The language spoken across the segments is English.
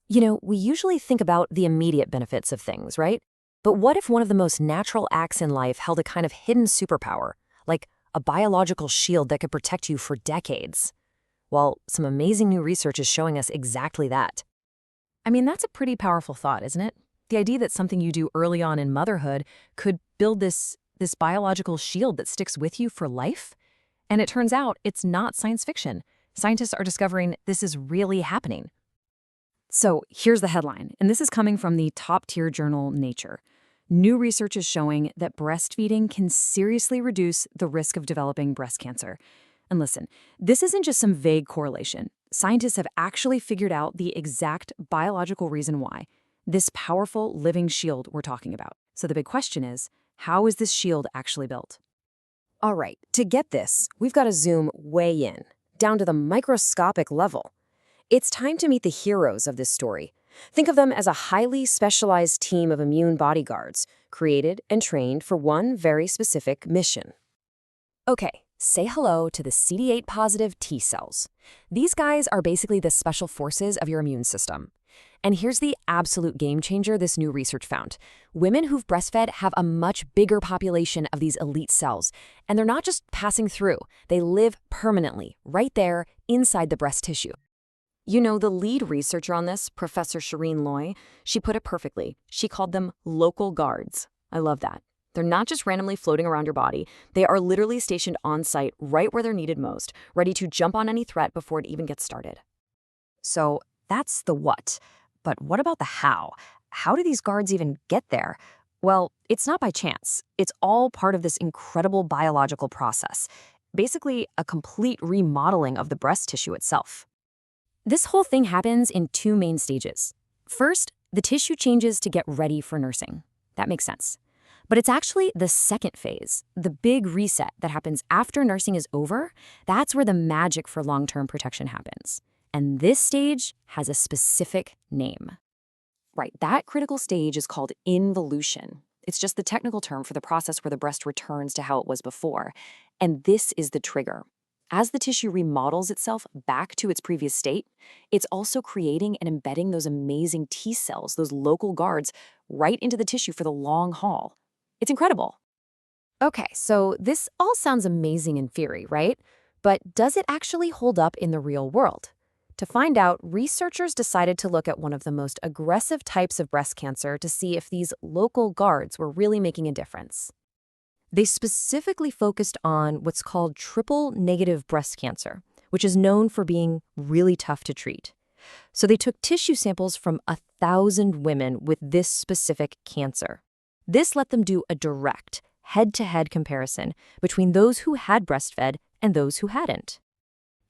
We usually think about the immediate benefits of things, right? But what if one of the most natural acts in life held a kind of hidden superpower, like a biological shield that could protect you for decades? Well, some amazing new research is showing us exactly that. I mean, that's a pretty powerful thought, isn't it? The idea that something you do early on in motherhood could build this biological shield that sticks with you for life? And it turns out it's not science fiction. Scientists are discovering this is really happening. So here's the headline, and this is coming from the top-tier journal Nature. New research is showing that breastfeeding can seriously reduce the risk of developing breast cancer. And listen, this isn't just some vague correlation. Scientists have actually figured out the exact biological reason why. This powerful living shield we're talking about. So the big question is, how is this shield actually built? All right, to get this, we've got to zoom way in, down to the microscopic level. It's time to meet the heroes of this story. Think of them as a highly specialized team of immune bodyguards, created and trained for one very specific mission. Okay, say hello to the CD8 positive T cells. These guys are basically the special forces of your immune system. And here's the absolute game changer this new research found. Women who've breastfed have a much bigger population of these elite cells. And they're not just passing through, they live permanently, right there, inside the breast tissue. The lead researcher on this, Professor Shireen Loy, she put it perfectly. She called them local guards. I love that. They're not just randomly floating around your body. They are literally stationed on site right where they're needed most, ready to jump on any threat before it even gets started. So that's the what. But what about the how? How do these guards even get there? Well, it's not by chance. It's all part of this incredible biological process. Basically, a complete remodeling of the breast tissue itself. This whole thing happens in two main stages. First, the tissue changes to get ready for nursing. That makes sense. But it's actually the second phase, the big reset that happens after nursing is over. That's where the magic for long-term protection happens. And this stage has a specific name. Right, that critical stage is called involution. It's just the technical term for the process where the breast returns to how it was before. And this is the trigger. As the tissue remodels itself back to its previous state, it's also creating and embedding those amazing T cells, those local guards, right into the tissue for the long haul. It's incredible. Okay, so this all sounds amazing in theory, right? But does it actually hold up in the real world? To find out, researchers decided to look at one of the most aggressive types of breast cancer to see if these local guards were really making a difference. They specifically focused on what's called triple-negative breast cancer, which is known for being really tough to treat. So they took tissue samples from 1,000 women with this specific cancer. This let them do a direct, head-to-head comparison between those who had breastfed and those who hadn't.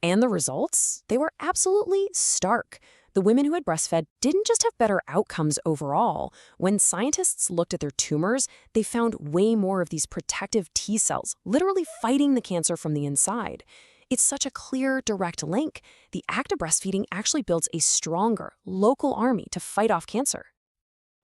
And the results? They were absolutely stark. The women who had breastfed didn't just have better outcomes overall. When scientists looked at their tumors, they found way more of these protective T cells, literally fighting the cancer from the inside. It's such a clear, direct link. The act of breastfeeding actually builds a stronger, local army to fight off cancer.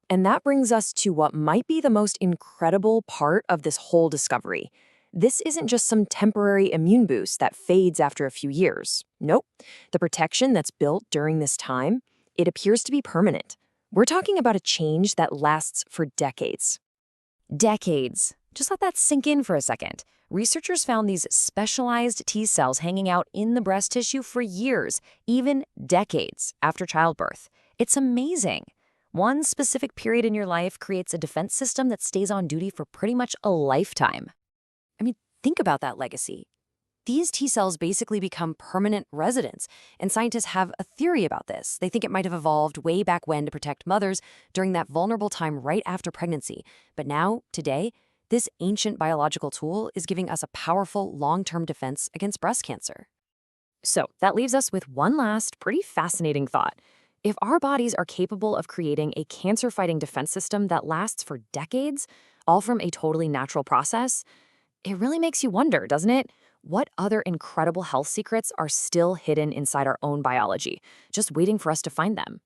And that brings us to what might be the most incredible part of this whole discovery. This isn't just some temporary immune boost that fades after a few years. Nope. The protection that's built during this time, it appears to be permanent. We're talking about a change that lasts for decades. Decades. Just let that sink in for a second. Researchers found these specialized T cells hanging out in the breast tissue for years, even decades after childbirth. It's amazing. One specific period in your life creates a defense system that stays on duty for pretty much a lifetime. I mean, think about that legacy. These T cells basically become permanent residents, and scientists have a theory about this. They think it might have evolved way back when to protect mothers during that vulnerable time right after pregnancy. But now, today, this ancient biological tool is giving us a powerful long-term defense against breast cancer. So that leaves us with one last pretty fascinating thought. If our bodies are capable of creating a cancer-fighting defense system that lasts for decades, all from a totally natural process, it really makes you wonder, doesn't it? What other incredible health secrets are still hidden inside our own biology, just waiting for us to find them?